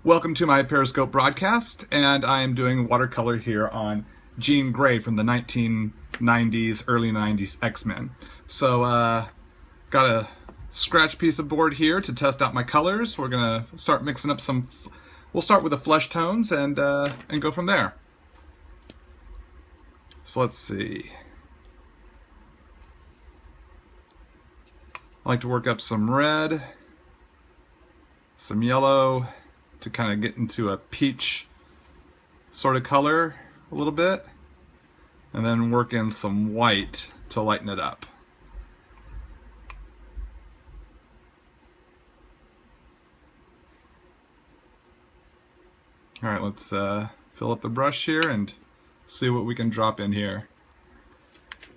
Welcome to my Periscope broadcast, and I am doing watercolor here on Jean Grey from the 1990s, early 90s X-Men. So, got a scratch piece of board here to test out my colors. We're gonna start mixing up some. We'll start with the flesh tones and go from there. So let's see. I like to work up some red, some yellow, to kind of get into a peach sort of color a little bit, and then work in some white to lighten it up. All right, let's fill up the brush here and see what we can drop in here.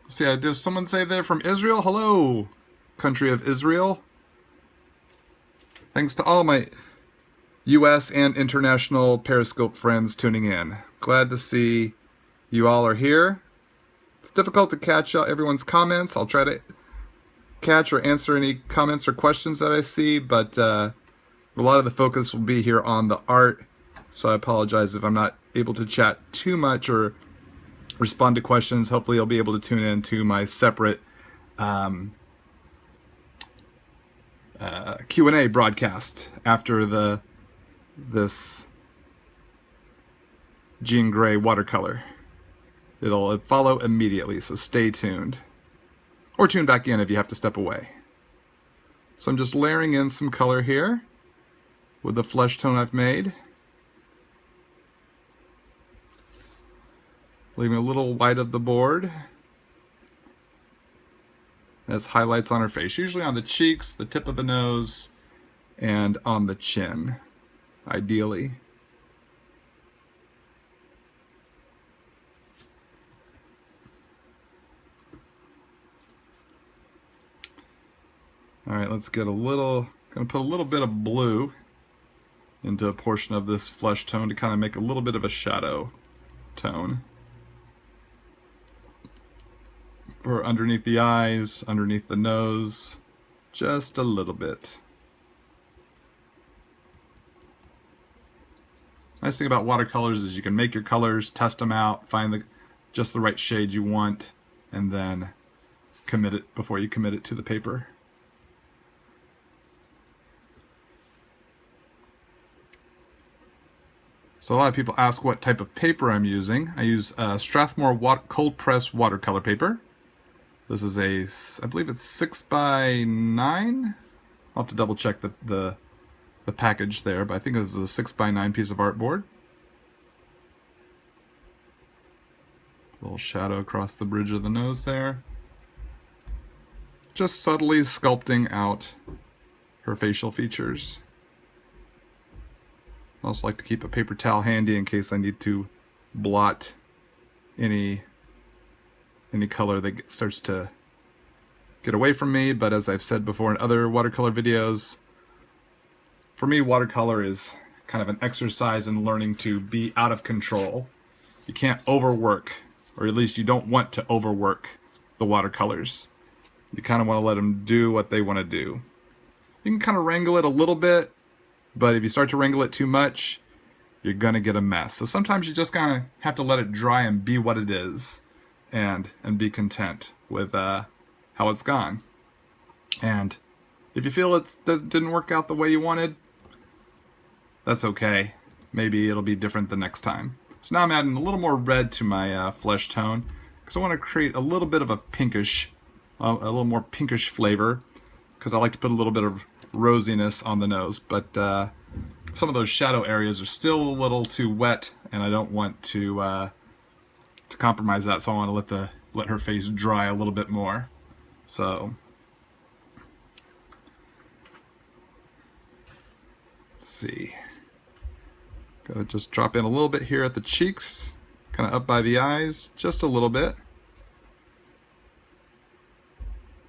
See, did someone say they're from Israel? Hello, country of Israel. Thanks to all my U.S. and international Periscope friends tuning in. Glad to see you all are here. It's difficult to catch everyone's comments. I'll try to catch or answer any comments or questions that I see, but a lot of the focus will be here on the art, so I apologize if I'm not able to chat too much or respond to questions. Hopefully you'll be able to tune in to my separate Q&A broadcast after this Jean Grey watercolor. It'll follow immediately, so stay tuned. Or tune back in if you have to step away. So I'm just layering in some color here with the flesh tone I've made. Leaving a little white of the board as highlights on her face, usually on the cheeks, the tip of the nose, and on the chin, ideally. All right, let's get gonna put a little bit of blue into a portion of this flesh tone to kind of make a little bit of a shadow tone. For underneath the eyes, underneath the nose, just a little bit. Nice thing about watercolors is you can make your colors, test them out, find just the right shade you want, and then commit it before you commit it to the paper. So a lot of people ask what type of paper I'm using. I use Strathmore cold press watercolor paper. This is I believe it's 6x9. I'll have to double check the package there, but I think this is a 6x9 piece of artboard. A little shadow across the bridge of the nose there. Just subtly sculpting out her facial features. I also like to keep a paper towel handy in case I need to blot any color that starts to get away from me. But as I've said before in other watercolor videos, for me watercolor is kind of an exercise in learning to be out of control. You can't overwork, or at least you don't want to overwork the watercolors. You kind of want to let them do what they want to do. You can kind of wrangle it a little bit, but if you start to wrangle it too much, you're gonna get a mess. So sometimes you just kind of have to let it dry and be what it is, and be content with how it's gone. And if you feel it didn't work out the way you wanted, that's okay. Maybe it'll be different the next time. So now I'm adding a little more red to my flesh tone because I want to create a little bit of a pinkish, a little more pinkish flavor, because I like to put a little bit of rosiness on the nose. But some of those shadow areas are still a little too wet, and I don't want to compromise that, so I want to let her face dry a little bit more. So let's see. Go just drop in a little bit here at the cheeks, kind of up by the eyes, just a little bit.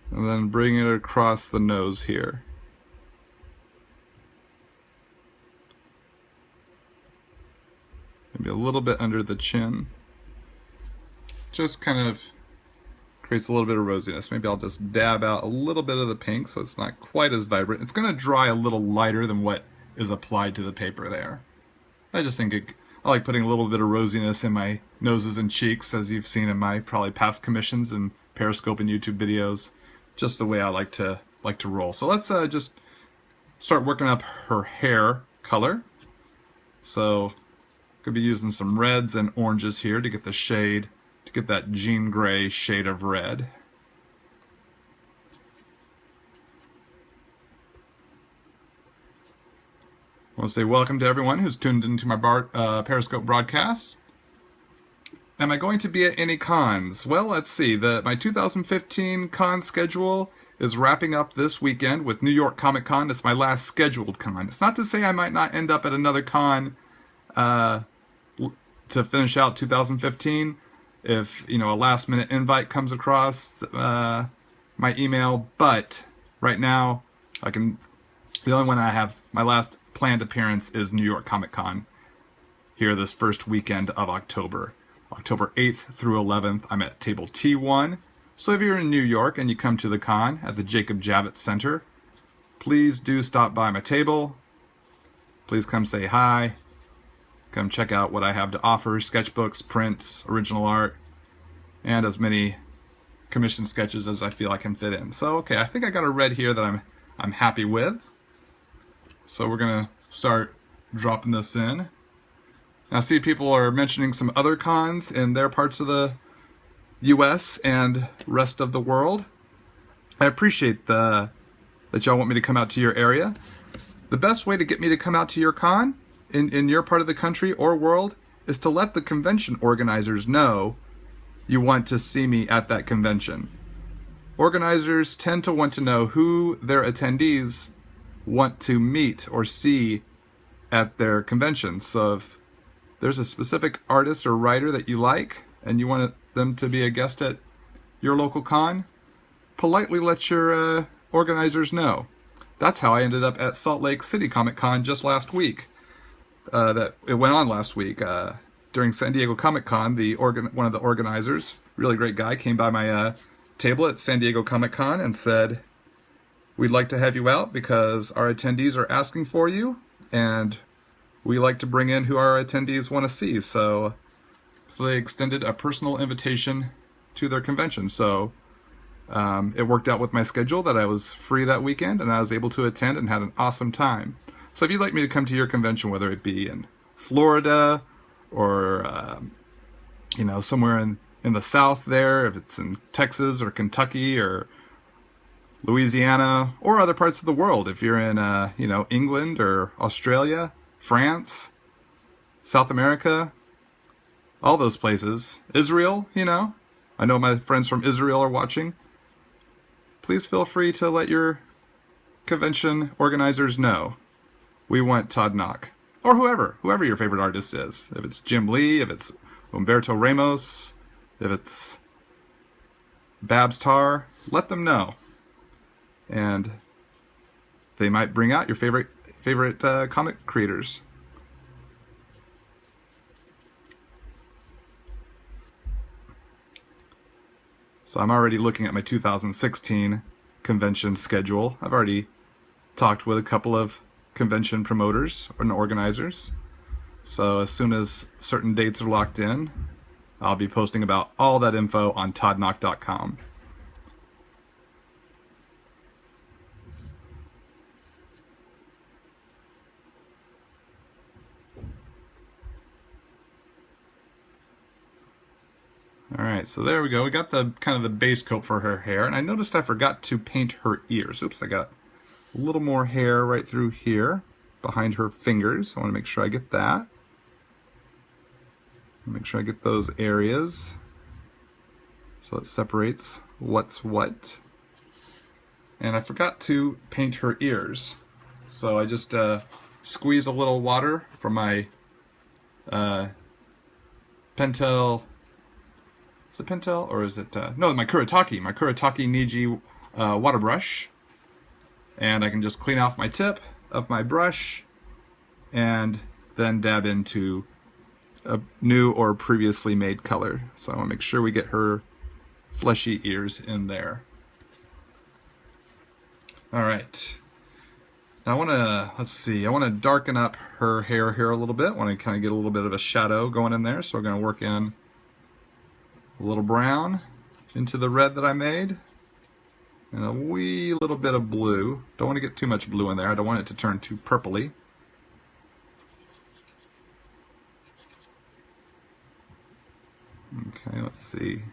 And then bring it across the nose here. Maybe a little bit under the chin. Just kind of creates a little bit of rosiness. Maybe I'll just dab out a little bit of the pink so it's not quite as vibrant. It's going to dry a little lighter than what is applied to the paper there. I just think I like putting a little bit of rosiness in my noses and cheeks, as you've seen in my probably past commissions and Periscope and YouTube videos. Just the way I like to roll. So let's just start working up her hair color. So could be using some reds and oranges here to get the shade, to get that jean gray shade of red. I want to say welcome to everyone who's tuned into my Periscope broadcast. Am I going to be at any cons? Well, let's see. My 2015 con schedule is wrapping up this weekend with New York Comic Con. It's my last scheduled con. It's not to say I might not end up at another con to finish out 2015 if, you know, a last minute invite comes across my email. But right now, the only one I have, my last planned appearance is New York Comic Con here this first weekend of October. October 8th through 11th, I'm at table T1. So if you're in New York and you come to the con at the Jacob Javits Center, please do stop by my table. Please come say hi. Come check out what I have to offer: sketchbooks, prints, original art, and as many commission sketches as I feel I can fit in. So okay, I think I got a red here that I'm happy with. So we're gonna start dropping this in. I see people are mentioning some other cons in their parts of the US and rest of the world. I appreciate that y'all want me to come out to your area. The best way to get me to come out to your con in your part of the country or world is to let the convention organizers know you want to see me at that convention. Organizers tend to want to know who their attendees want to meet or see at their conventions. So if there's a specific artist or writer that you like and you want them to be a guest at your local con, politely let your organizers know. That's how I ended up at Salt Lake City Comic Con just last week. It went on last week. During San Diego Comic Con, one of the organizers, really great guy, came by my table at San Diego Comic Con and said, "We'd like to have you out because our attendees are asking for you, and we like to bring in who our attendees want to see." So they extended a personal invitation to their convention. So it worked out with my schedule that I was free that weekend and I was able to attend and had an awesome time. So if you'd like me to come to your convention, whether it be in Florida or you know, somewhere in the South there, if it's in Texas or Kentucky or Louisiana or other parts of the world, if you're in you know, England or Australia, France, South America, all those places, Israel, you know, I know my friends from Israel are watching. Please feel free to let your convention organizers know. We want Todd Nauck, or whoever your favorite artist is. If it's Jim Lee, if it's Humberto Ramos, if it's Babs Tarr, let them know. And they might bring out your favorite comic creators. So I'm already looking at my 2016 convention schedule. I've already talked with a couple of convention promoters and organizers. So as soon as certain dates are locked in, I'll be posting about all that info on toddnauck.com. Alright, so there we go. We got the kind of the base coat for her hair, and I noticed I forgot to paint her ears. Oops, I got a little more hair right through here behind her fingers. I want to make sure I get that. Make sure I get those areas so it separates what's what. And I forgot to paint her ears. So I just squeezed a little water from my Pentel. Is it Pentel or is it no, my Kuretake Niji water brush, and I can just clean off my tip of my brush and then dab into a new or previously made color. So I want to make sure we get her fleshy ears in there. All right, Now I want to, let's see, I want to darken up her hair here a little bit. I want to kind of get a little bit of a shadow going in there. So we're going to work in a little brown into the red that I made. And a wee little bit of blue. Don't want to get too much blue in there. I don't want it to turn too purpley. Okay, let's see.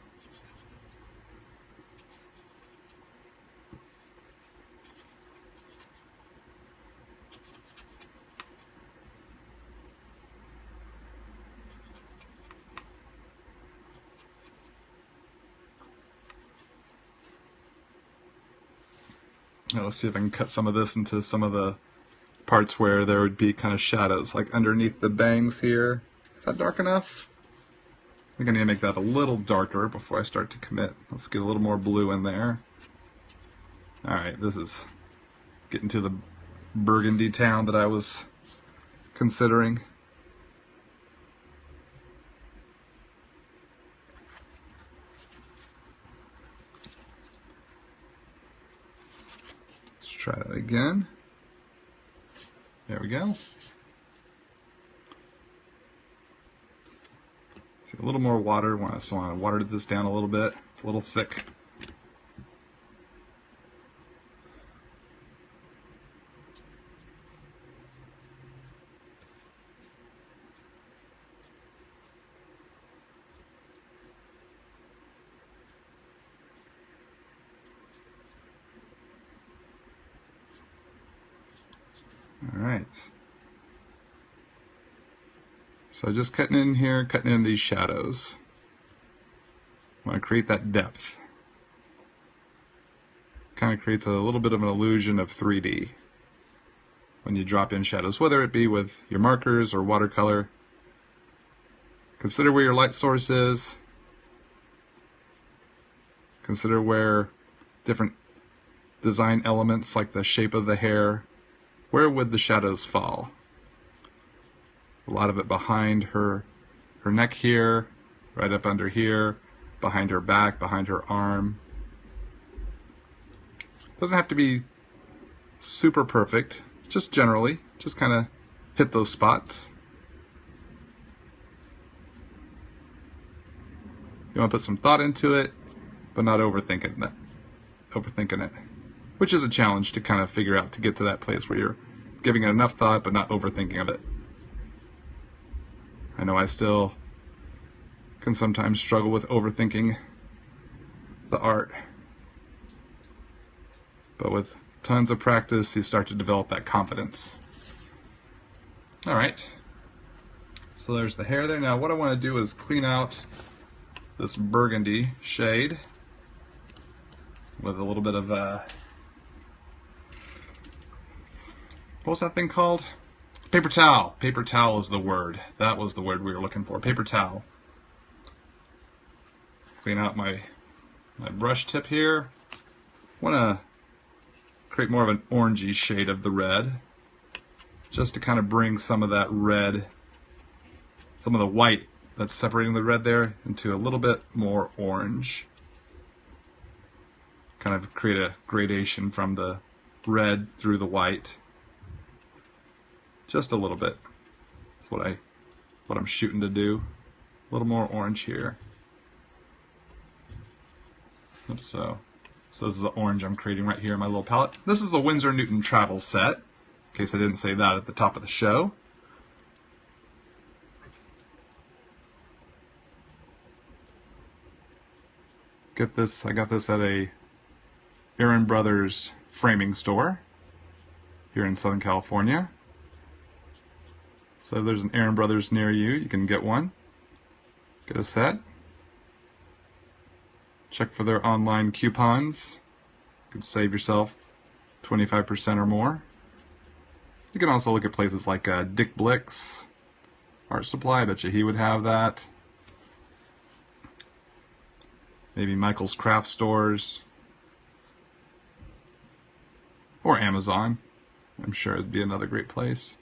Now let's see if I can cut some of this into some of the parts where there would be kind of shadows, like underneath the bangs here. Is that dark enough? I think I need to make that a little darker before I start to commit. Let's get a little more blue in there. Alright, this is getting to the burgundy town that I was considering. Let's try that again. There we go. See, a little more water. So I want to water this down a little bit. It's a little thick. Alright. So just cutting in here, cutting in these shadows. I want to create that depth. Kind of creates a little bit of an illusion of 3D when you drop in shadows, whether it be with your markers or watercolor. Consider where your light source is. Consider where different design elements like the shape of the hair, where would the shadows fall? A lot of it behind her neck here, right up under here, behind her back, behind her arm. Doesn't have to be super perfect, just generally, just kind of hit those spots. You want to put some thought into it, but not overthinking it, which is a challenge to kind of figure out, to get to that place where you're giving it enough thought but not overthinking of it. I know I still can sometimes struggle with overthinking the art, but with tons of practice you start to develop that confidence. Alright, so there's the hair there. Now what I want to do is clean out this burgundy shade with a little bit of what was that thing called? Paper towel. Paper towel is the word. That was the word we were looking for. Paper towel. Clean out my brush tip here. Want to create more of an orangey shade of the red, just to kind of bring some of that red, some of the white that's separating the red there, into a little bit more orange. Kind of create a gradation from the red through the white. Just a little bit. That's what I'm shooting to do. A little more orange here. Oops, so this is the orange I'm creating right here in my little palette. This is the Winsor Newton travel set, in case I didn't say that at the top of the show. Get this, I got this at a Aaron Brothers framing store here in Southern California. So if there's an Aaron Brothers near you, you can get one. Get a set. Check for their online coupons. You can save yourself 25% or more. You can also look at places like Dick Blick's Art Supply. I bet you he would have that. Maybe Michael's Craft Stores. Or Amazon. I'm sure it'd be another great place.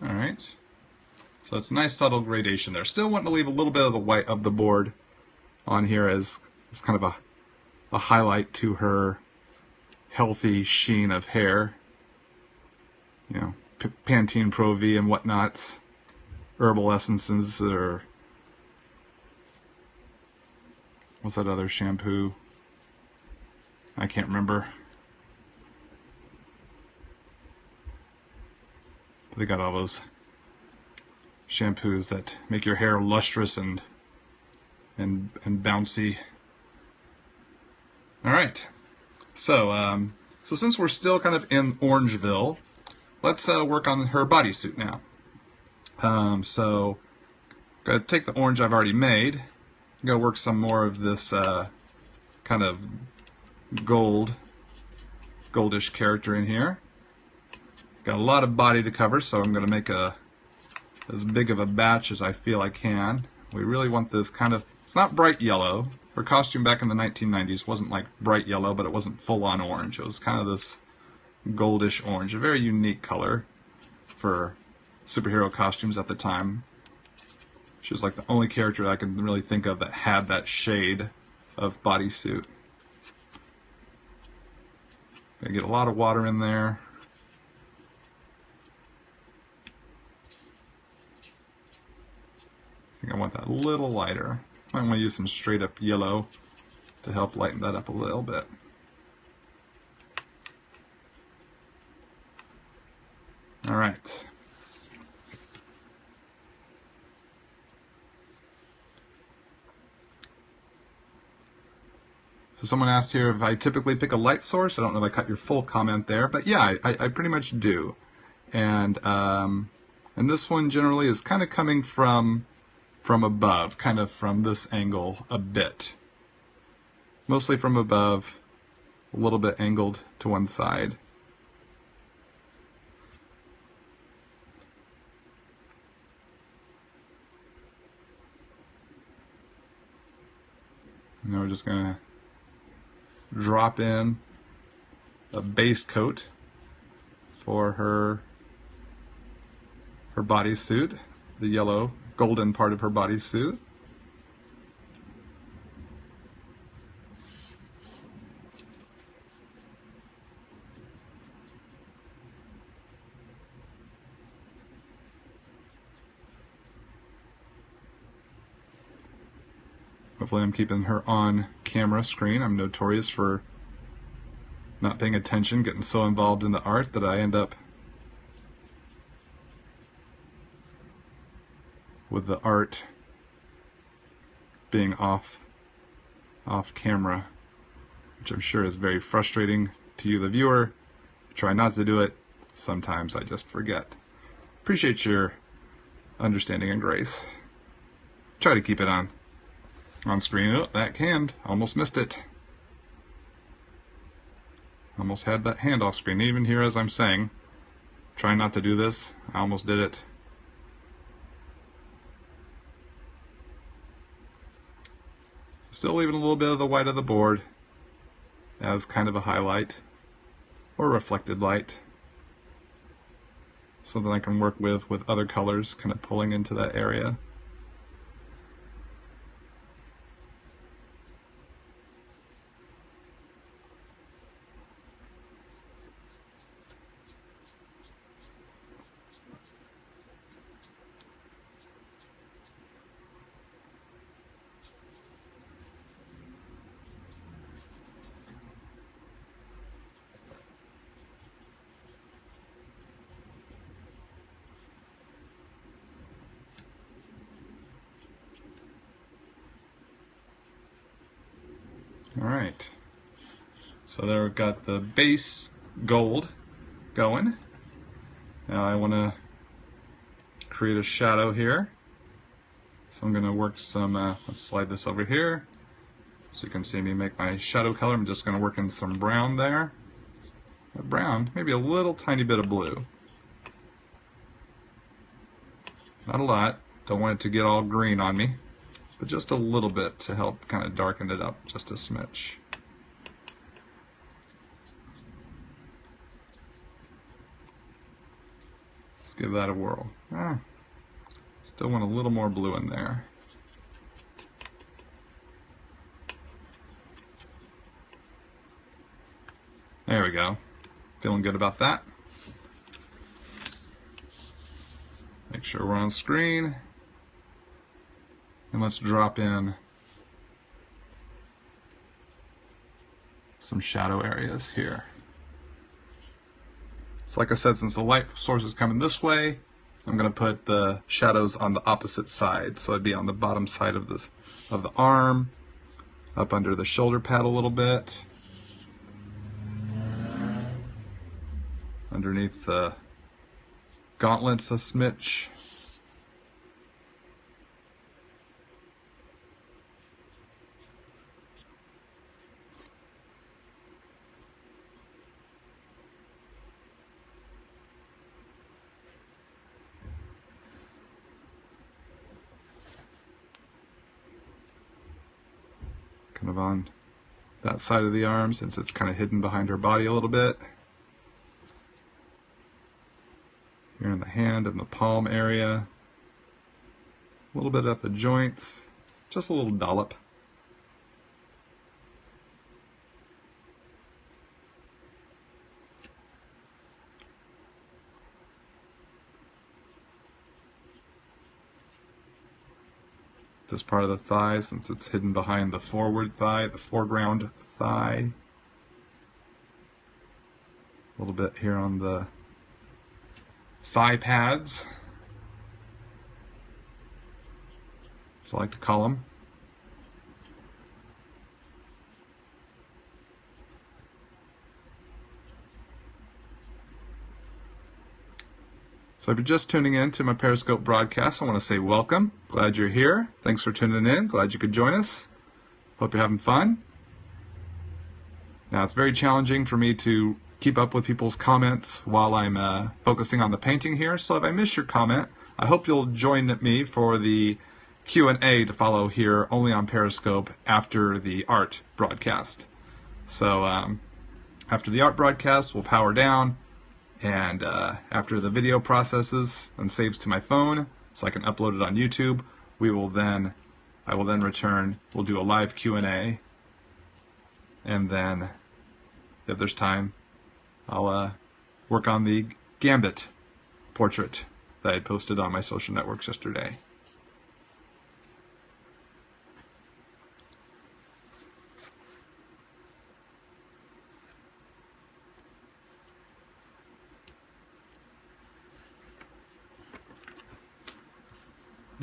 Alright, so it's a nice subtle gradation there. Still wanting to leave a little bit of the white of the board on here as kind of a highlight to her healthy sheen of hair. You know, Pantene Pro V and whatnots, herbal essences, or what's that other shampoo? I can't remember. They got all those shampoos that make your hair lustrous and bouncy. All right, so since we're still kind of in Orangeville, let's work on her bodysuit now. So I'm gonna take the orange I've already made. I'm gonna work some more of this kind of goldish character in here. Got a lot of body to cover, so I'm going to make as big of a batch as I feel I can. We really want this kind of, it's not bright yellow. Her costume back in the 1990s wasn't like bright yellow, but it wasn't full-on orange. It was kind of this goldish orange, a very unique color for superhero costumes at the time. She was like the only character I can really think of that had that shade of bodysuit. Gonna get a lot of water in there. I think I want that a little lighter. I want to use some straight up yellow to help lighten that up a little bit. All right. So someone asked here if I typically pick a light source. I don't know if I cut your full comment there, but yeah, I pretty much do. And this one generally is kind of coming from above, kind of from this angle a bit. Mostly from above, a little bit angled to one side. And now we're just going to drop in a base coat for her bodysuit, the yellow golden part of her bodysuit. Hopefully I'm keeping her on camera screen. I'm notorious for not paying attention, getting so involved in the art that I end up with the art being off camera, which I'm sure is very frustrating to you, the viewer. I try not to do it. Sometimes I just forget. Appreciate your understanding and grace. Try to keep it on screen. Oh, that hand. Almost missed it. Almost had that hand off screen. Even here as I'm saying, trying not to do this, I almost did it. Still leaving a little bit of the white of the board as kind of a highlight or reflected light. Something I can work with other colors, kind of pulling into that area. Alright, so there we've got the base gold going. Now I want to create a shadow here. So I'm going to work some, let's slide this over here so you can see me make my shadow color. I'm just going to work in some brown there. Brown, maybe a little tiny bit of blue. Not a lot, don't want it to get all green on me, but just a little bit to help kind of darken it up just a smidge. Let's give that a whirl. Still want a little more blue in there. Feeling good about that. Make sure we're on screen. And let's drop in some shadow areas here. So like I said, since the light source is coming this way, I'm going to put the shadows on the opposite side. So it'd be on the bottom side of the arm, up under the shoulder pad a little bit, underneath the gauntlets a smidge. Kind of on that side of the arm, since it's kind of hidden behind her body a little bit. Here in the hand and the palm area. A little bit at the joints, just a little dollop. This part of the thigh, since it's hidden behind the forward thigh, the foreground thigh. A little bit here on the thigh pads, as I like to call them. So if you're just tuning in to my Periscope broadcast, I want to say welcome. Glad you're here. Thanks for tuning in. Glad you could join us. Hope you're having fun. Now, it's very challenging for me to keep up with people's comments while I'm focusing on the painting here. So if I miss your comment, I hope you'll join me for the Q&A to follow here only on Periscope after the art broadcast. So after the art broadcast, we'll power down. And after the video processes and saves to my phone, so I can upload it on YouTube, I will then return. We'll do a live Q&A, and then, if there's time, I'll work on the Gambit portrait that I posted on my social networks yesterday.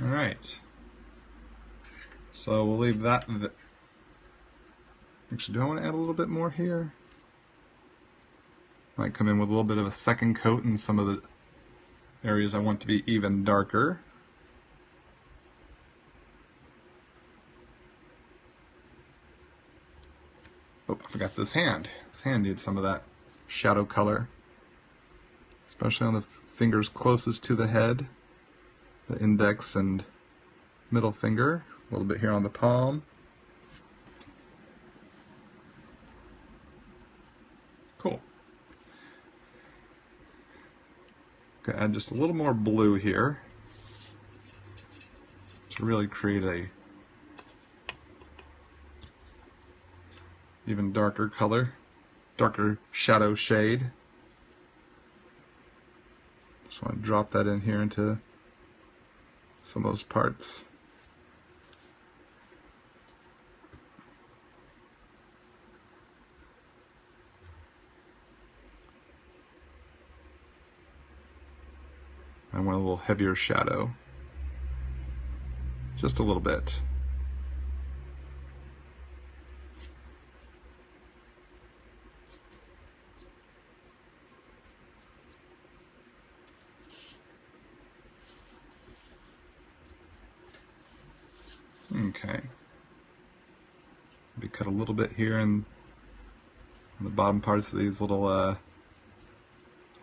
Alright, so we'll leave that. Actually, do I want to add a little bit more here? Might come in with a little bit of a second coat in some of the areas I want to be even darker. Oh, I forgot this hand. This hand needs some of that shadow color, especially on the fingers closest to the head. The index and middle finger, a little bit here on the palm. Cool. Gonna add just a little more blue here to really create a even darker color, darker shadow shade. Just want to drop that in here into some of those parts. I want a little heavier shadow. Just a little bit. Okay. Maybe cut a little bit here in the bottom parts of these little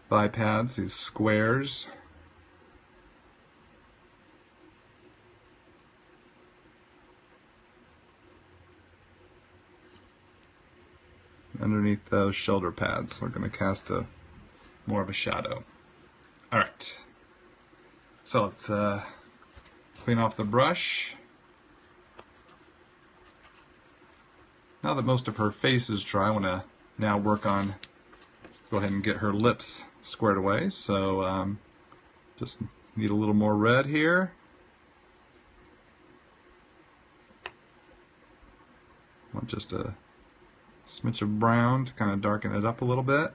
thigh pads, these squares. Underneath those shoulder pads, we're going to cast more of a shadow. Alright, so let's clean off the brush. Now that most of her face is dry, I want to now work on go ahead and get her lips squared away. So just need a little more red here. Want just a smidge of brown to kind of darken it up a little bit.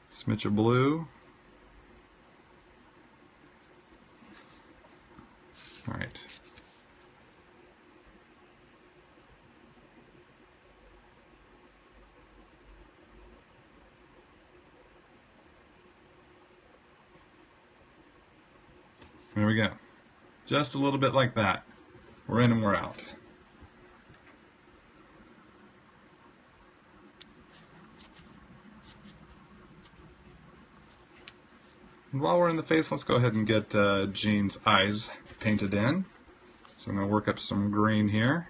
Smidge of blue. All right. There we go. Just a little bit like that. We're in and we're out. And while we're in the face, let's go ahead and get Jean's eyes painted in. So I'm going to work up some green here.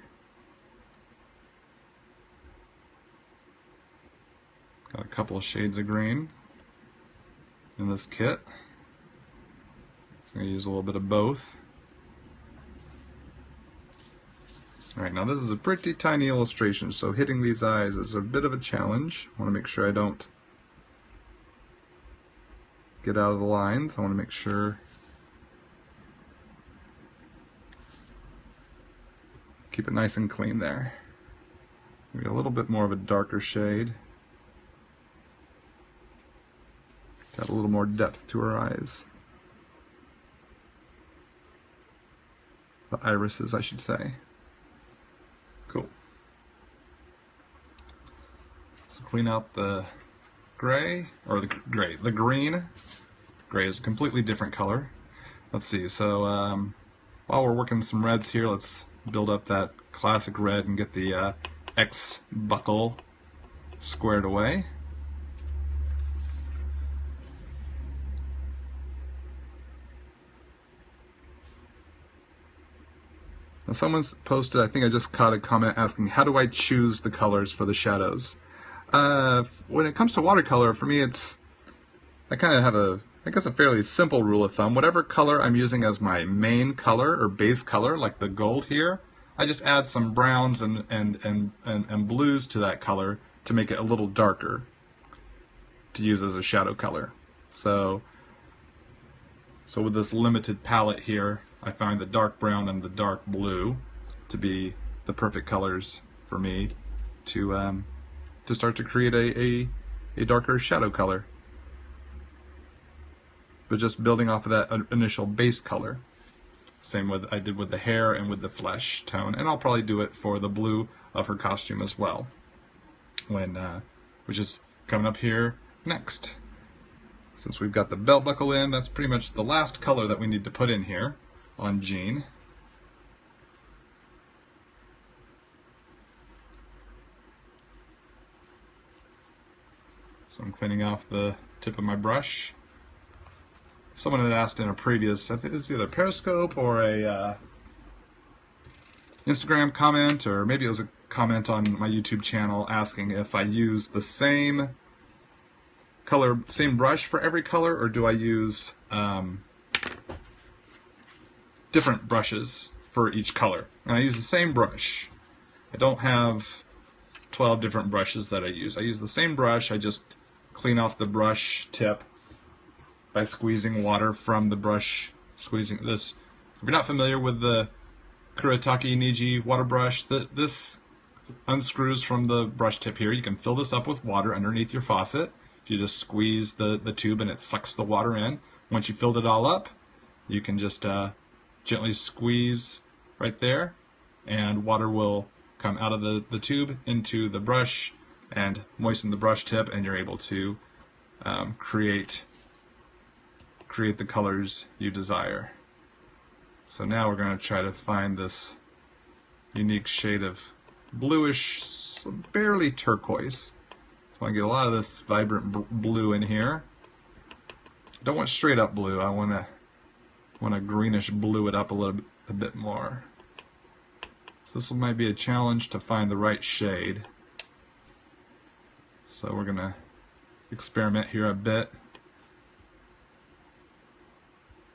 Got a couple of shades of green in this kit. So I'm going to use a little bit of both. Alright, now this is a pretty tiny illustration, so hitting these eyes is a bit of a challenge. I want to make sure I don't get out of the lines. I want to make sure keep it nice and clean there. Maybe a little bit more of a darker shade. Got a little more depth to her eyes. The irises, I should say. Cool. So clean out the gray, or the green. Gray is a completely different color. Let's see, so while we're working some reds here, let's build up that classic red and get the X buckle squared away. Now someone's posted, I think I just caught a comment asking, how do I choose the colors for the shadows? When it comes to watercolor, for me I kind of have a fairly simple rule of thumb. Whatever color I'm using as my main color or base color, like the gold here, I just add some browns and blues to that color to make it a little darker to use as a shadow color. So with this limited palette here, I find the dark brown and the dark blue to be the perfect colors for me to start to create a darker shadow color. But just building off of that initial base color. Same with I did with the hair and with the flesh tone, and I'll probably do it for the blue of her costume as well, which is coming up here next. Since we've got the belt buckle in, that's pretty much the last color that we need to put in here on Jean. So I'm cleaning off the tip of my brush. Someone had asked in a previous, I think it's either Periscope or a Instagram comment, or maybe it was a comment on my YouTube channel asking if I use the same color, same brush for every color, or do I use different brushes for each color. And I use the same brush. I don't have 12 different brushes that I use. I use the same brush, I just clean off the brush tip by squeezing water from the brush, squeezing this. If you're not familiar with the Kuretake Niji water brush, this unscrews from the brush tip here. You can fill this up with water underneath your faucet. You just squeeze the tube and it sucks the water in. Once you filled it all up, you can just gently squeeze right there, and water will come out of the tube into the brush and moisten the brush tip, and you're able to create the colors you desire. So now we're going to try to find this unique shade of bluish, barely turquoise. So I want to get a lot of this vibrant blue in here. Don't want straight up blue. I want to greenish blue it up a bit more. So this might be a challenge to find the right shade. So we're going to experiment here a bit.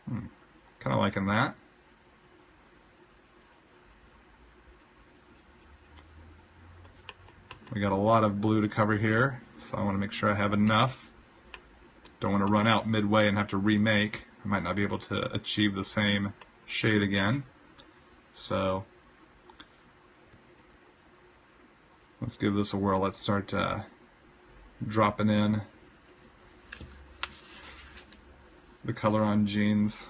Kind of liking that. We got a lot of blue to cover here, so I want to make sure I have enough. Don't want to run out midway and have to remake. I might not be able to achieve the same shade again. So let's give this a whirl. Let's start dropping in the color on Jean's,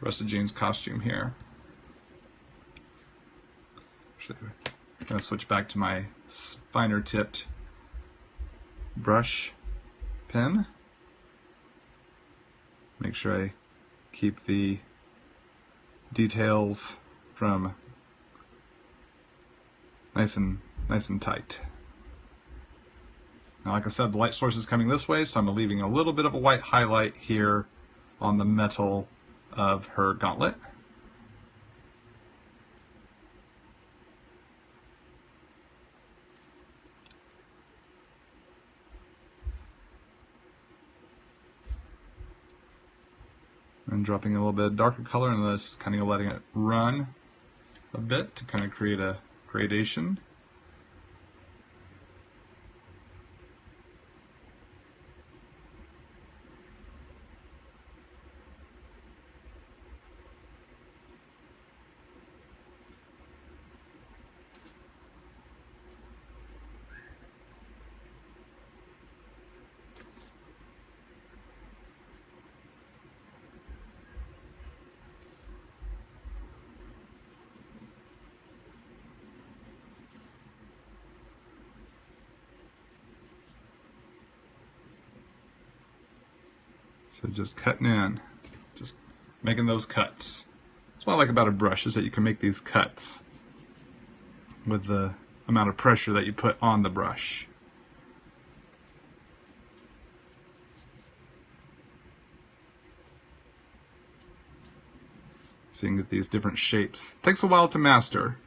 rest of Jean's costume here. I'm going to switch back to my finer tipped brush pen. Make sure I keep the details from nice and tight. Now, like I said, the light source is coming this way, so I'm leaving a little bit of a white highlight here on the metal of her gauntlet. And dropping a little bit darker color and just kind of letting it run a bit to kind of create a gradation. So just cutting in, just making those cuts. That's what I like about a brush, is that you can make these cuts with the amount of pressure that you put on the brush. So you can get these different shapes. It takes a while to master,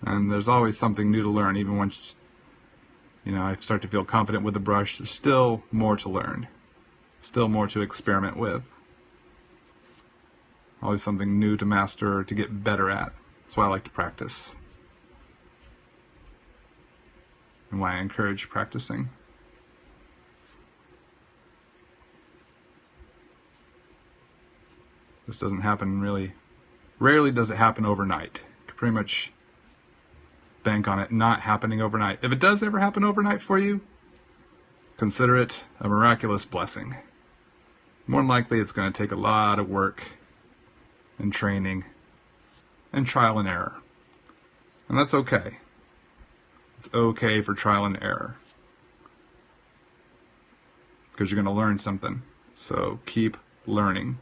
and there's always something new to learn. Even once I start to feel confident with the brush, there's still more to learn. Still more to experiment with. Always something new to master or to get better at. That's why I like to practice. And why I encourage practicing. This doesn't happen really, rarely does it happen overnight. You can pretty much bank on it not happening overnight. If it does ever happen overnight for you, consider it a miraculous blessing. More than likely, it's going to take a lot of work and training and trial and error. And that's okay. It's okay for trial and error, because you're going to learn something. So keep learning.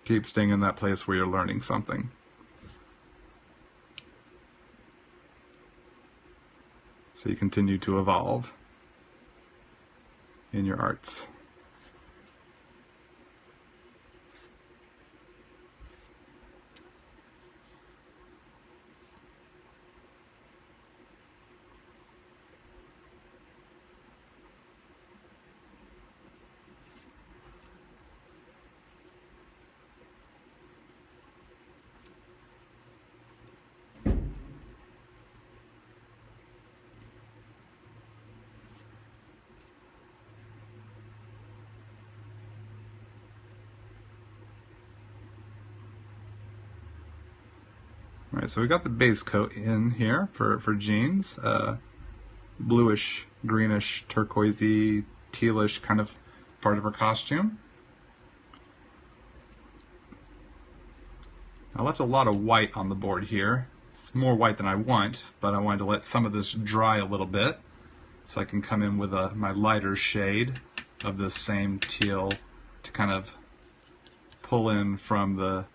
Keep staying in that place where you're learning something. So you continue to evolve in your arts. Alright, so we got the base coat in here for Jean's. Bluish, greenish, turquoisey, tealish kind of part of her costume. I left a lot of white on the board here. It's more white than I want, but I wanted to let some of this dry a little bit so I can come in with my lighter shade of this same teal to kind of pull in from the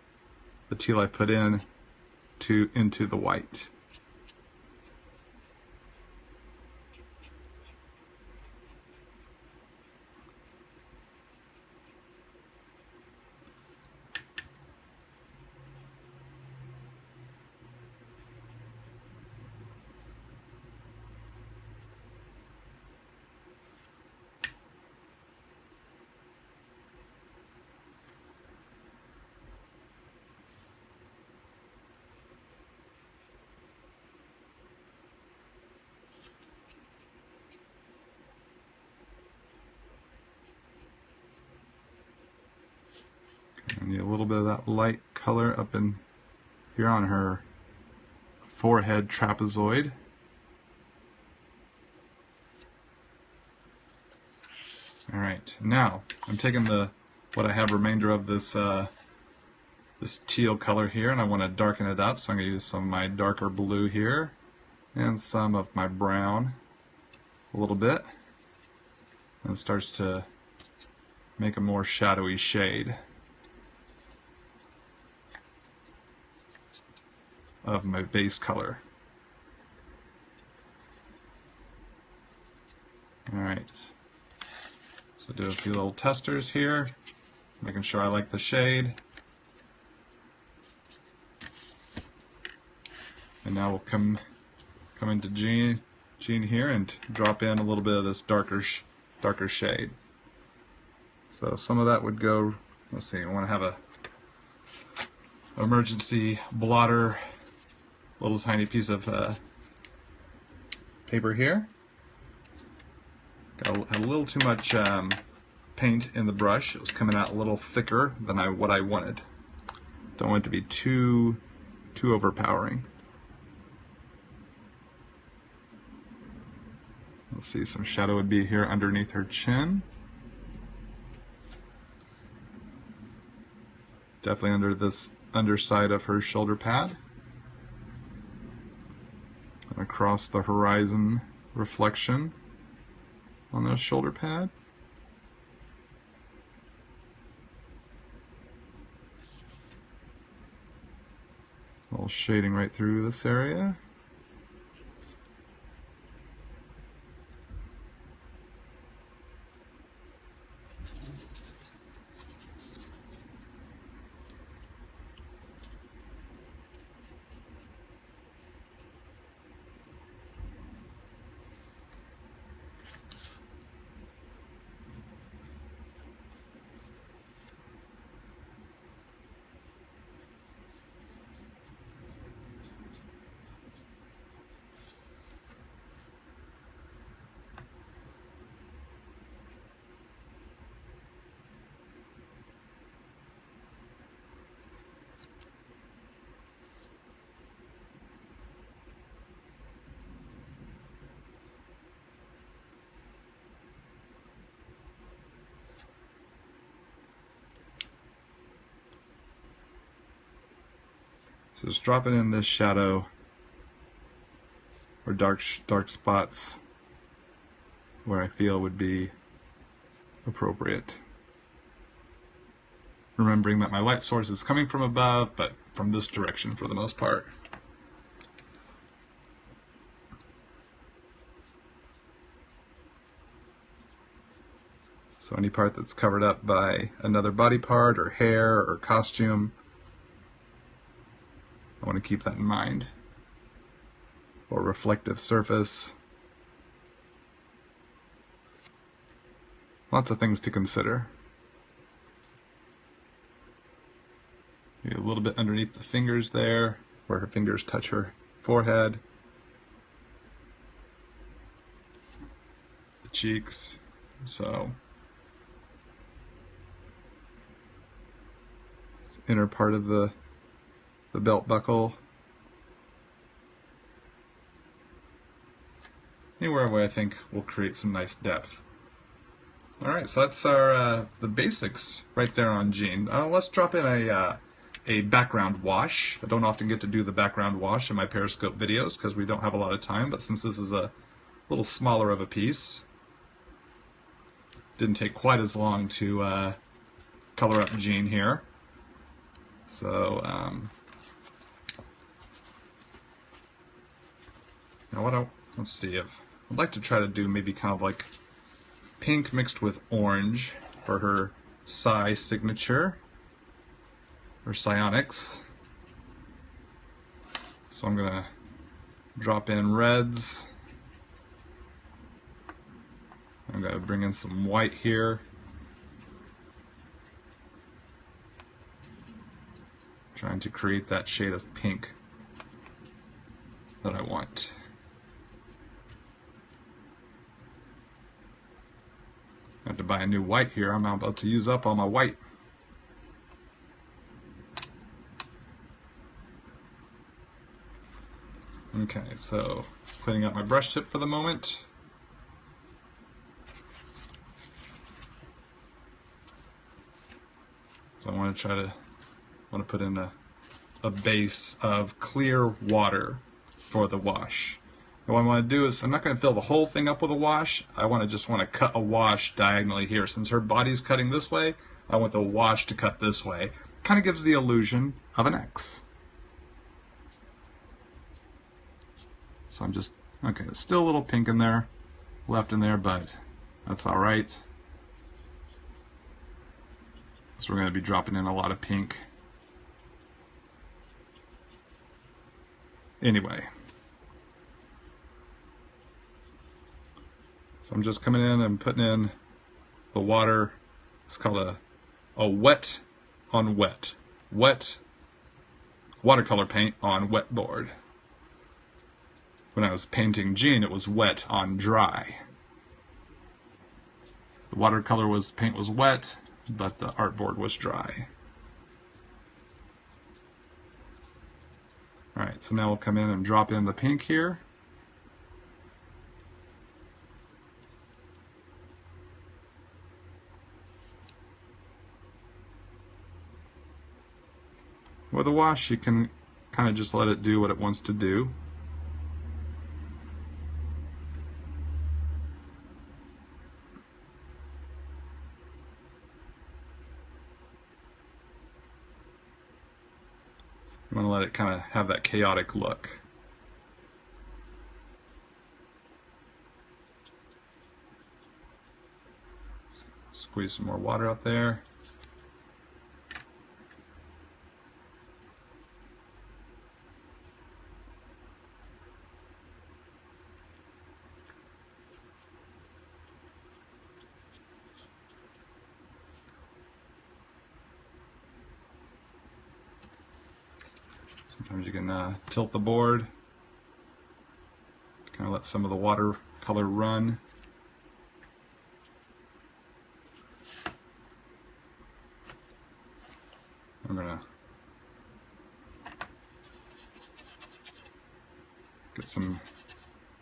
teal I put in into the white. I need a little bit of that light color up in here on her forehead trapezoid. Alright, now I'm taking what I have remainder of this this teal color here, and I want to darken it up, so I'm going to use some of my darker blue here and some of my brown a little bit, and it starts to make a more shadowy shade of my base color. Alright, so do a few little testers here, making sure I like the shade. And now we'll come into Jean here and drop in a little bit of this darker shade. So some of that would go, let's see, I want to have a emergency blotter, little tiny piece of paper here. Got a little too much paint in the brush. It was coming out a little thicker than what I wanted. Don't want it to be too overpowering. Let's see, some shadow would be here underneath her chin. Definitely under this underside of her shoulder pad. And across the horizon reflection on the shoulder pad. A little shading right through this area. So just dropping in this shadow or dark spots where I feel would be appropriate. Remembering that my light source is coming from above, but from this direction for the most part. So any part that's covered up by another body part or hair or costume, I want to keep that in mind. Or reflective surface. Lots of things to consider. Maybe a little bit underneath the fingers there, where her fingers touch her forehead. The cheeks. So this inner part of the belt buckle. Anywhere where I think will create some nice depth. Alright, so that's our the basics right there on Jean. Let's drop in a background wash. I don't often get to do the background wash in my Periscope videos because we don't have a lot of time, but since this is a little smaller of a piece, didn't take quite as long to color up Jean here. So now let's see, I'd like to try to do maybe kind of like pink mixed with orange for her psi signature, or psionics. So I'm gonna drop in reds. I'm gonna bring in some white here. Trying to create that shade of pink that I want. I have to buy a new white here. I'm about to use up all my white. Okay, so cleaning up my brush tip for the moment. So I want to put in a base of clear water for the wash. And what I want to do is, I'm not going to fill the whole thing up with a wash. I just want to cut a wash diagonally here. Since her body's cutting this way, I want the wash to cut this way. Kind of gives the illusion of an X. So I'm just, okay, there's still a little pink in there, left in there, but that's all right. So we're going to be dropping in a lot of pink. Anyway. So I'm just coming in and putting in the water. It's called a wet on wet. Wet watercolor paint on wet board. When I was painting Jean, it was wet on dry. The watercolor paint was wet, but the artboard was dry. Alright, so now we'll come in and drop in the pink here. With a wash, you can kind of just let it do what it wants to do. I'm going to let it kind of have that chaotic look. Squeeze some more water out there. Sometimes you can tilt the board, kind of let some of the watercolor run. I'm going to get some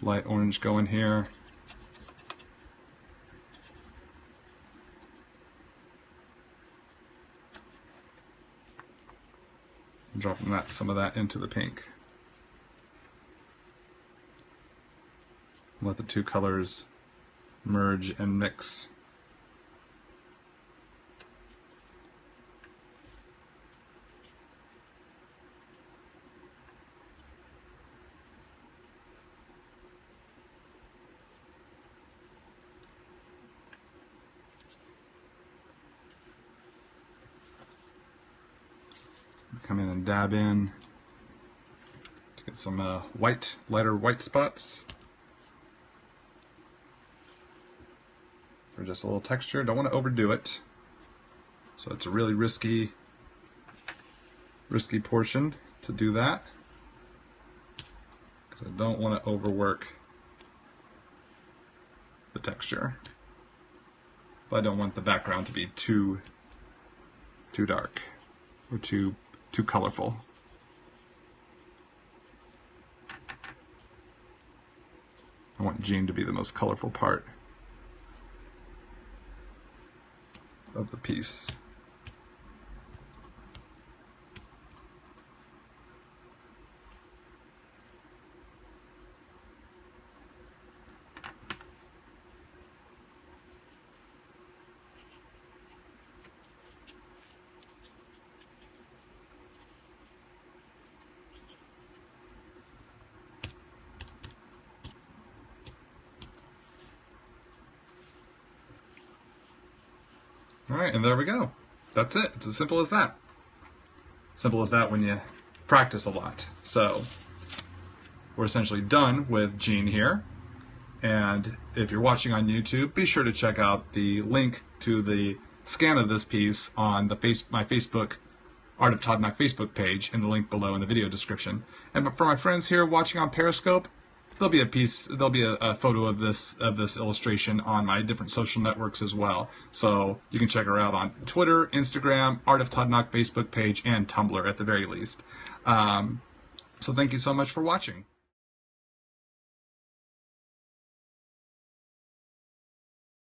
light orange going here. Dropping some of that into the pink. Let the two colors merge and mix. Come in and dab in to get some lighter white spots for just a little texture. Don't want to overdo it, so it's a really risky portion to do that, because I don't want to overwork the texture, but I don't want the background to be too dark or too colorful. I want Jean to be the most colorful part of the piece. Alright, and there we go. That's it. It's as simple as that. Simple as that when you practice a lot. So, we're essentially done with Jean here. And if you're watching on YouTube, be sure to check out the link to the scan of this piece on my Facebook, Art of Todd Nauck Facebook page, in the link below in the video description. And for my friends here watching on Periscope, there'll be a photo of this illustration on my different social networks as well. So you can check her out on Twitter, Instagram, Art of Todd Nauck Facebook page, and Tumblr at the very least. So thank you so much for watching.